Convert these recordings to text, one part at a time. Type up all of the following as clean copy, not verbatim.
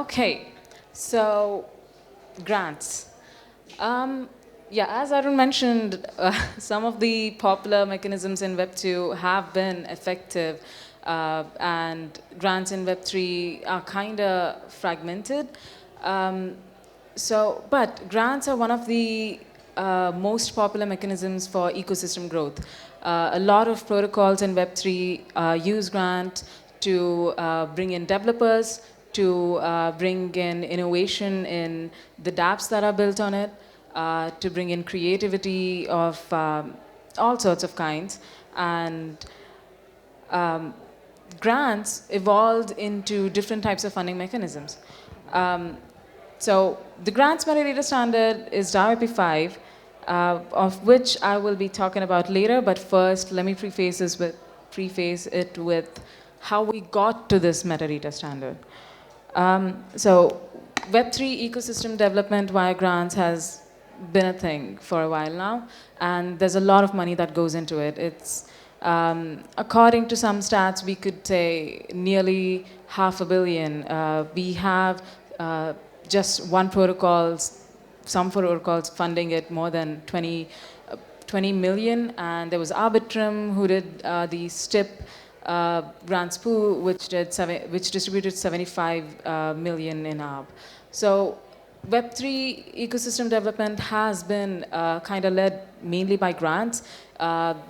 Okay, so grants. Yeah, as Arun mentioned, some of the popular mechanisms in Web2 have been effective, and grants in Web3 are kind of fragmented. Um, but grants are one of the most popular mechanisms for ecosystem growth. A lot of protocols in Web3 use grant to bring in developers, to bring in innovation in the dApps that are built on it, to bring in creativity of all sorts of kinds. And grants evolved into different types of funding mechanisms. Um, so the Grants Metadata Standard is DAO 5, of which I will be talking about later. But first, let me preface it with how we got to this metadata standard. So Web3 ecosystem development via grants has been a thing for a while now, and there's a lot of money that goes into it. It's according to some stats, we could say nearly $500 million. We have just one protocols, some protocols funding it more than 20 million, and there was Arbitrum who did the STIP grants pool, which distributed 75 million in ARB. So Web3 ecosystem development has been kind of led mainly by grants.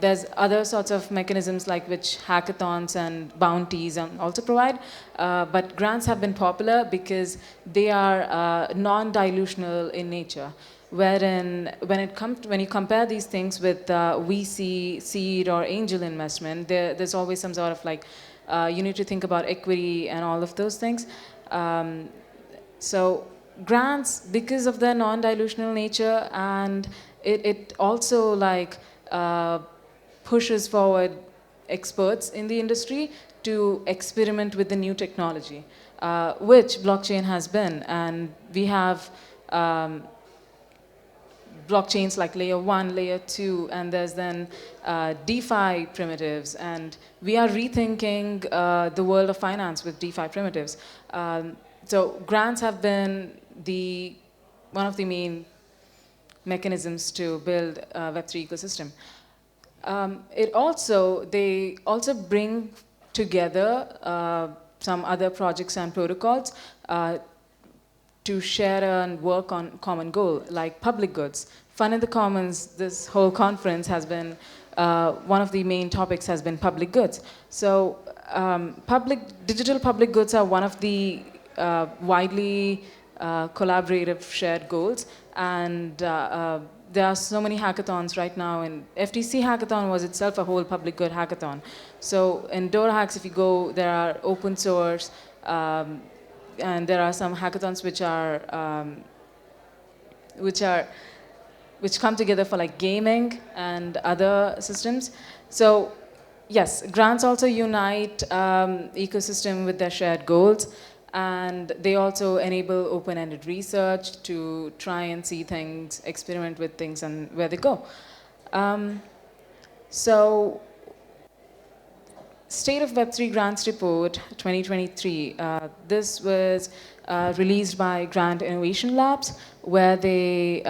There's other sorts of mechanisms like which hackathons and bounties also provide, but grants have been popular because they are non-dilutional in nature. Wherein, when you compare these things with VC, seed, or angel investment, there's always some sort of like, you need to think about equity and all of those things. So grants, because of their non-dilutional nature, and it also like pushes forward experts in the industry to experiment with the new technology, which blockchain has been. And we have blockchains like layer 1, layer 2, and there's then DeFi primitives, and we are rethinking the world of finance with DeFi primitives. So grants have been one of the main mechanisms to build a Web3 ecosystem. They also bring together some other projects and protocols to share and work on common goal, like public goods. Fun in the Commons, this whole conference has been, one of the main topics has been public goods. So digital public goods are one of the widely collaborative shared goals. And there are so many hackathons right now, and FTC hackathon was itself a whole public good hackathon. So in Dora Hacks, if you go, there are open source, and there are some hackathons which come together for like gaming and other systems. So yes, grants also unite ecosystem with their shared goals, and they also enable open-ended research to try and see things, experiment with things, and where they go. So State of Web3 Grants Report 2023. This was released by Grant Innovation Labs, where they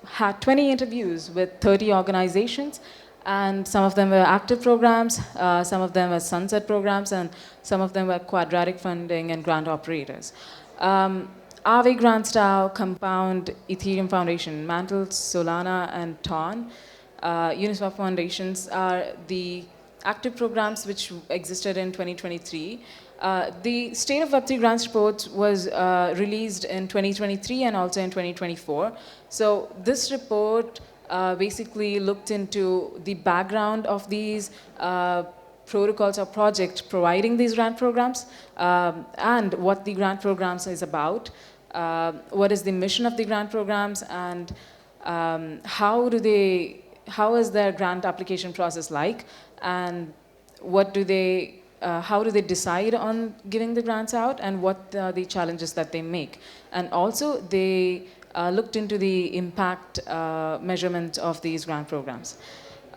had 20 interviews with 30 organizations, and some of them were active programs, some of them were sunset programs, and some of them were quadratic funding and grant operators. Aave Grants DAO, Compound, Ethereum Foundation, Mantle, Solana, and Ton. Uniswap Foundations are the active programs which existed in 2023. The State of Web3 Grants Report was released in 2023 and also in 2024. So this report basically looked into the background of these protocols or projects providing these grant programs, and what the grant programs is about, what is the mission of the grant programs, and how is their grant application process like, and how do they decide on giving the grants out, and what are the challenges that they make. And also they looked into the impact measurement of these grant programs.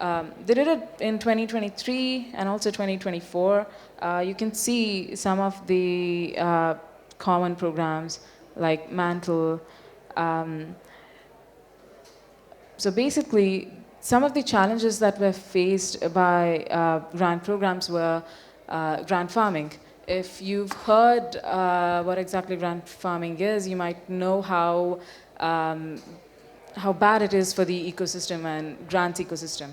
They did it in 2023 and also 2024. You can see some of the common programs like Mantle. So basically, some of the challenges that were faced by grant programs were grant farming. If you've heard what exactly grant farming is, you might know how bad it is for the ecosystem and grants ecosystem.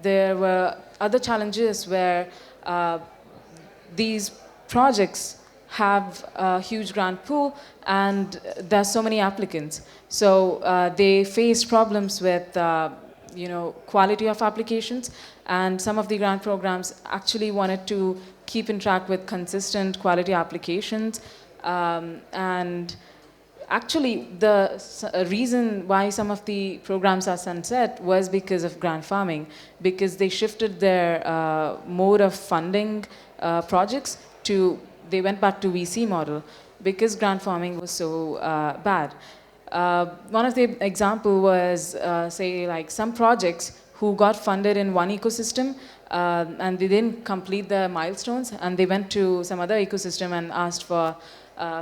There were other challenges where these projects have a huge grant pool and there's so many applicants. So they faced problems with quality of applications, and some of the grant programs actually wanted to keep in track with consistent quality applications. And actually, the reason why some of the programs are sunset was because of grant farming, because they shifted their mode of funding projects to, they went back to VC model because grant farming was so bad. One of the example was, say, like some projects who got funded in one ecosystem and they didn't complete the milestones, and they went to some other ecosystem and asked for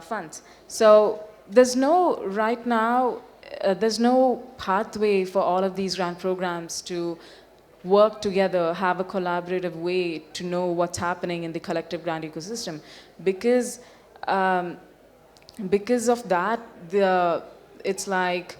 funds. So there's no, right now, there's no pathway for all of these grant programs to work together, have a collaborative way to know what's happening in the collective grant ecosystem. Because of that, it's like,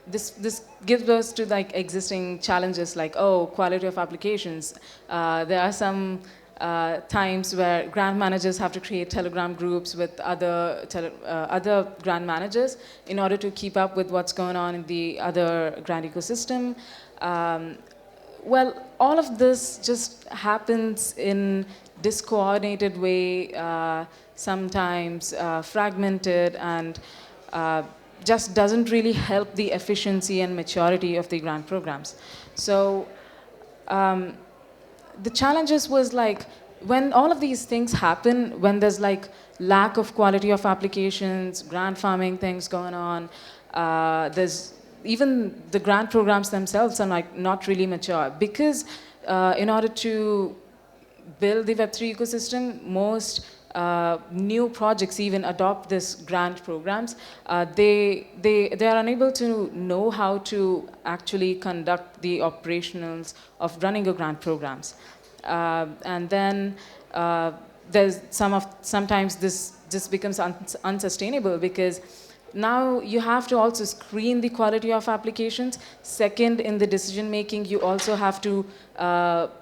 this gives us to like existing challenges like, oh, quality of applications. There are some times where grant managers have to create Telegram groups with other grant managers in order to keep up with what's going on in the other grant ecosystem. Well, all of this just happens in discoordinated way, sometimes fragmented, and just doesn't really help the efficiency and maturity of the grant programs. So the challenges was like, when all of these things happen, when there's like lack of quality of applications, grant farming things going on, there's even the grant programs themselves are like not really mature, because in order to build the Web3 ecosystem, most new projects even adopt this grant programs. They are unable to know how to actually conduct the operationals of running a grant programs. And then there's sometimes this becomes unsustainable, because now you have to also screen the quality of applications. Second, in the decision making, you also have to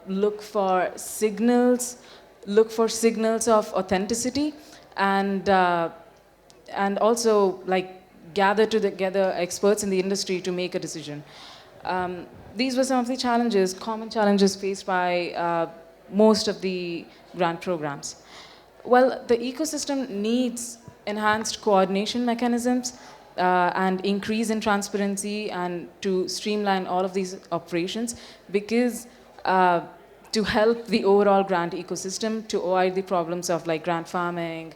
look for signals of authenticity, and also like gather together experts in the industry to make a decision. These were some of the common challenges faced by most of the grant programs. Well, the ecosystem needs enhanced coordination mechanisms and increase in transparency, and to streamline all of these operations, because to help the overall grant ecosystem, to avoid the problems of like grant farming,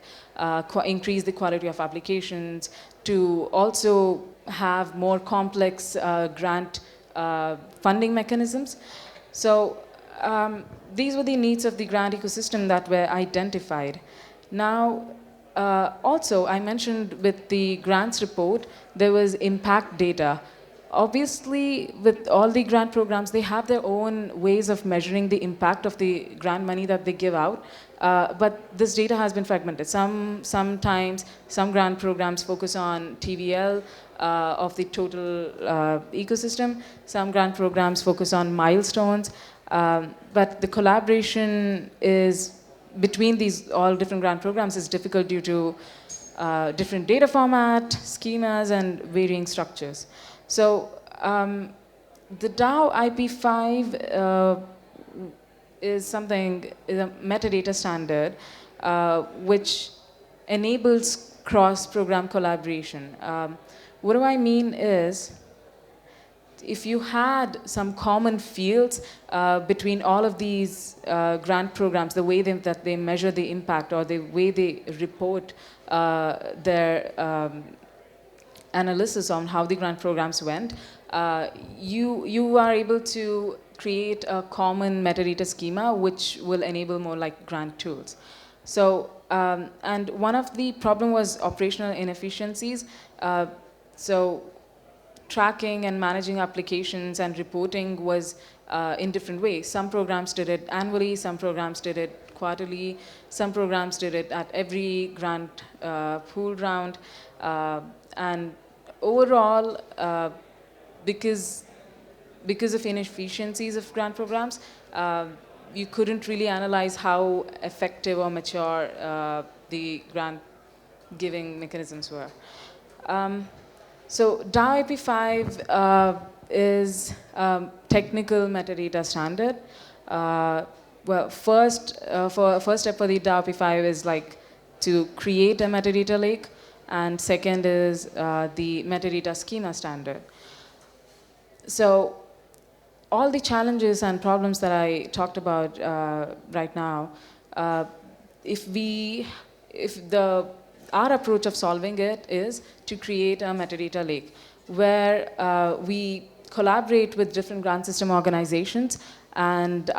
increase the quality of applications, to also have more complex grant funding mechanisms. So these were the needs of the grant ecosystem that were identified. Now, also, I mentioned with the grants report, there was impact data. Obviously, with all the grant programs, they have their own ways of measuring the impact of the grant money that they give out. But this data has been fragmented. Sometimes some grant programs focus on TVL of the total ecosystem. Some grant programs focus on milestones. But the collaboration is between these all different grant programs is difficult due to different data format, schemas, and varying structures. So the DAO IP5 is a metadata standard which enables cross-program collaboration. What do I mean is, if you had some common fields between all of these grant programs, the way that they measure the impact, or the way they report their analysis on how the grant programs went, you are able to create a common metadata schema which will enable more like grant tools. So, and one of the problem was operational inefficiencies. So tracking and managing applications and reporting was in different ways. Some programs did it annually, some programs did it quarterly, some programs did it at every grant pool round. And overall, because of inefficiencies of grant programs, you couldn't really analyze how effective or mature the grant giving mechanisms were. So DAO-IP5 is technical metadata standard. Well, first step for the DAO-IP5 is like to create a metadata lake, and second is the metadata schema standard. So all the challenges and problems that I talked about right now, our approach of solving it is to create a metadata lake where we collaborate with different grant system organizations, and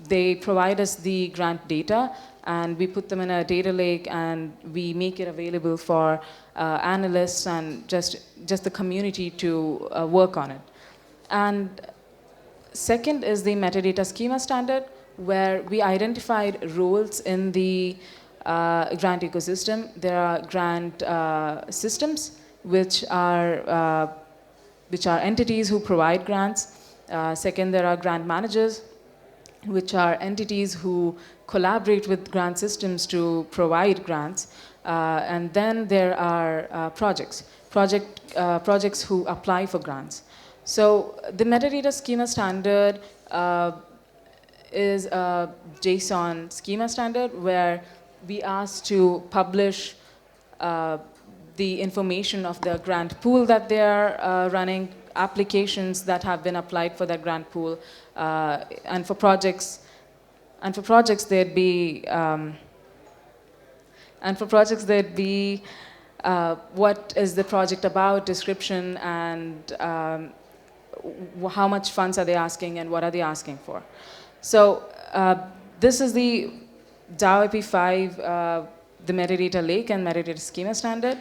they provide us the grant data, and we put them in a data lake, and we make it available for analysts and just the community to work on it. And second is the metadata schema standard, where we identified roles in the grant ecosystem. There are grant systems, which are entities who provide grants. Second, there are grant managers, which are entities who collaborate with grant systems to provide grants. And then there are projects who apply for grants. So the metadata schema standard is a JSON schema standard where we ask to publish the information of the grant pool that they are running, applications that have been applied for that grant pool, and for projects there'd be what is the project about, description, and how much funds are they asking and what are they asking for. So this is the DAO-IP5, the metadata lake and metadata schema standard.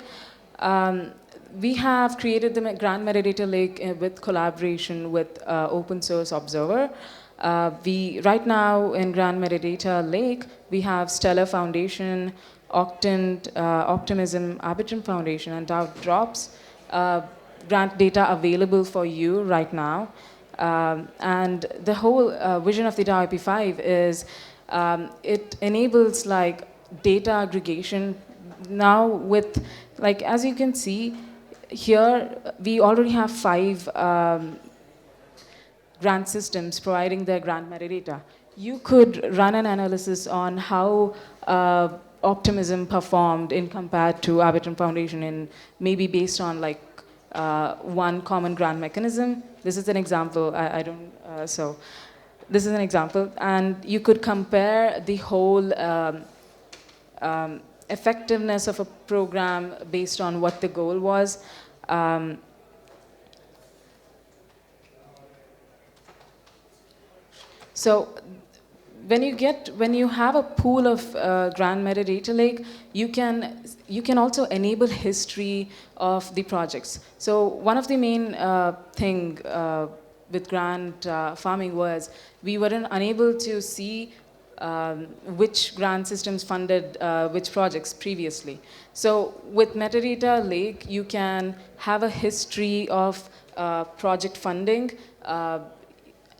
We have created the grant metadata lake with collaboration with open source observer. Right now in grant metadata lake, we have Stellar Foundation, Octant, Optimism, Arbitrum Foundation, and DAO Drops grant data available for you right now. And the whole vision of the DAO-IP5 is it enables like data aggregation. Now with, like, as you can see here, we already have 5 grant systems providing their grant metadata. You could run an analysis on how Optimism performed in compared to Arbitrum Foundation, and maybe based on like one common grant mechanism. This is an example. So this is an example, and you could compare the whole effectiveness of a program based on what the goal was. So when you have a pool of grant metadata lake, you can also enable history of the projects. So one of the main thing with grant farming was we weren't unable to see which grant systems funded which projects previously. So with metadata lake, you can have a history of project funding,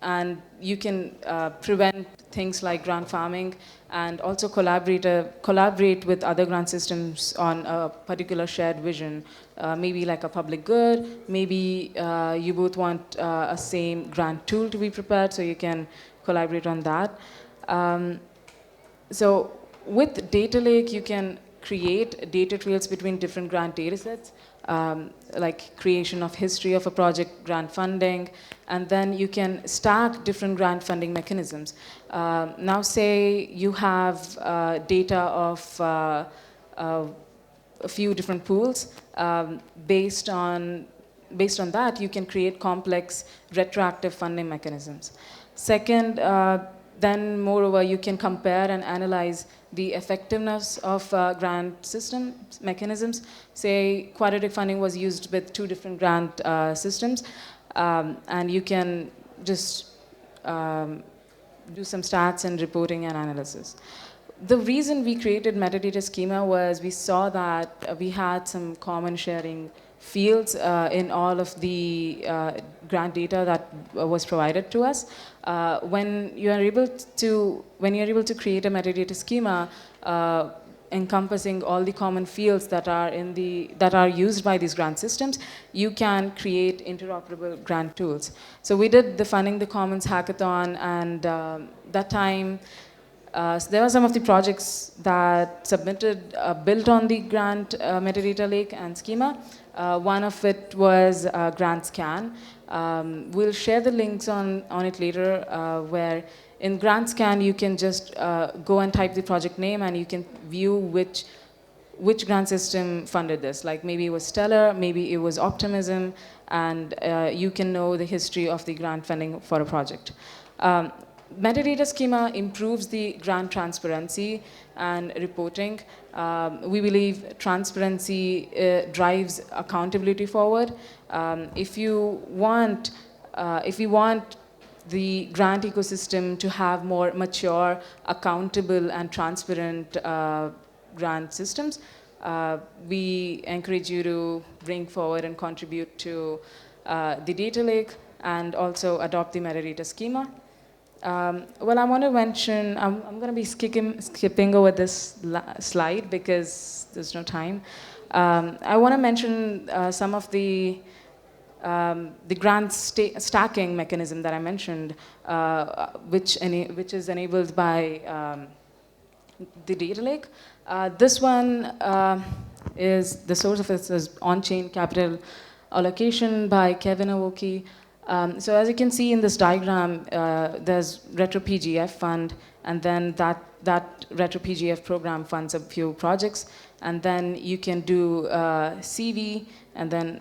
and you can prevent things like grant farming, and also collaborate with other grant systems on a particular shared vision, maybe like a public good, maybe you both want a same grant tool to be prepared, so you can collaborate on that. So with data lake, you can create data trails between different grant data sets, like creation of history of a project, grant funding, and then you can stack different grant funding mechanisms. Now say you have data of a few different pools. Based on that, you can create complex retroactive funding mechanisms. Second, then moreover, you can compare and analyze the effectiveness of grant system mechanisms. Say quadratic funding was used with 2 different grant systems, and you can just do some stats and reporting and analysis. The reason we created metadata schema was we saw that we had some common sharing fields in all of the grant data that was provided to us. When you're able to create a metadata schema encompassing all the common fields that are used by these grant systems, you can create interoperable grant tools. So we did the Funding the Commons hackathon, and that time so there were some of the projects that submitted built on the grant metadata lake and schema. One of it was Grant Scan. We'll share the links on it later, where in Grant Scan you can just go and type the project name and you can view which grant system funded this. Like maybe it was Stellar, maybe it was Optimism, and you can know the history of the grant funding for a project. Metadata schema improves the grant transparency and reporting. We believe transparency drives accountability forward. If you want the grant ecosystem to have more mature, accountable, and transparent grant systems, we encourage you to bring forward and contribute to the data lake and also adopt the metadata schema. Well, I want to mention, I'm going to be skipping over this slide because there's no time. I want to mention some of the grant stacking mechanism that I mentioned, which is enabled by the data lake. This one is the source of it is on-chain capital allocation by Kevin Awoki. So as you can see in this diagram, there's Retro PGF fund, and then that Retro PGF program funds a few projects, and then you can do CV, and then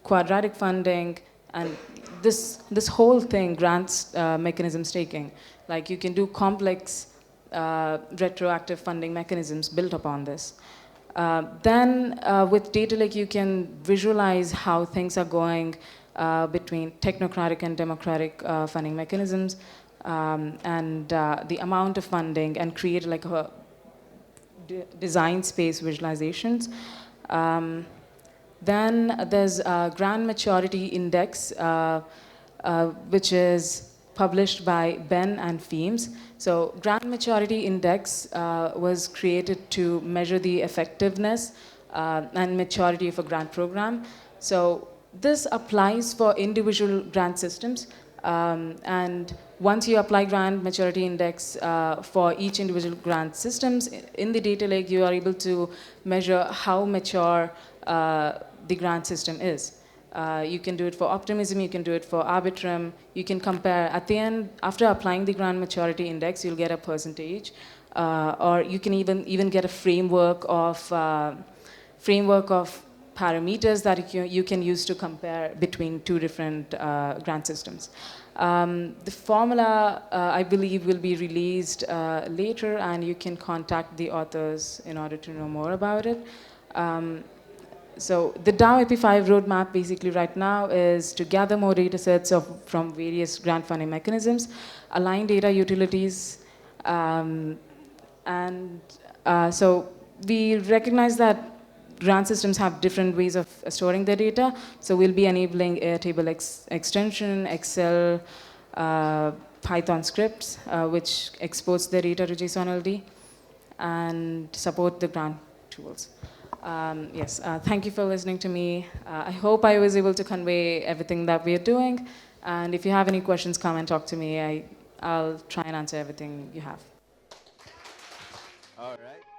quadratic funding, and this whole thing grants mechanism staking. Like you can do complex retroactive funding mechanisms built upon this. Then with data lake, you can visualize how things are going between technocratic and democratic funding mechanisms, and the amount of funding, and create like a design space visualizations. Then there's Grant Maturity Index, which is published by Ben and Feems. So Grant Maturity Index was created to measure the effectiveness and maturity of a grant program. So this applies for individual grant systems, and once you apply Grant Maturity Index for each individual grant systems, in the data lake you are able to measure how mature the grant system is. You can do it for Optimism, you can do it for Arbitrum, you can compare. At the end, after applying the Grant Maturity Index, you'll get a percentage, or you can even get a framework of parameters that you can use to compare between 2 different grant systems. The formula, I believe, will be released later, and you can contact the authors in order to know more about it. So the DAO AP5 roadmap basically right now is to gather more data sets from various grant funding mechanisms, align data utilities, and so we recognize that grant systems have different ways of storing their data. So we'll be enabling Airtable extension, Excel, Python scripts, which exports the data to JSON LD, and support the grant tools. Yes, thank you for listening to me. I hope I was able to convey everything that we are doing. And if you have any questions, come and talk to me. I'll try and answer everything you have. All right.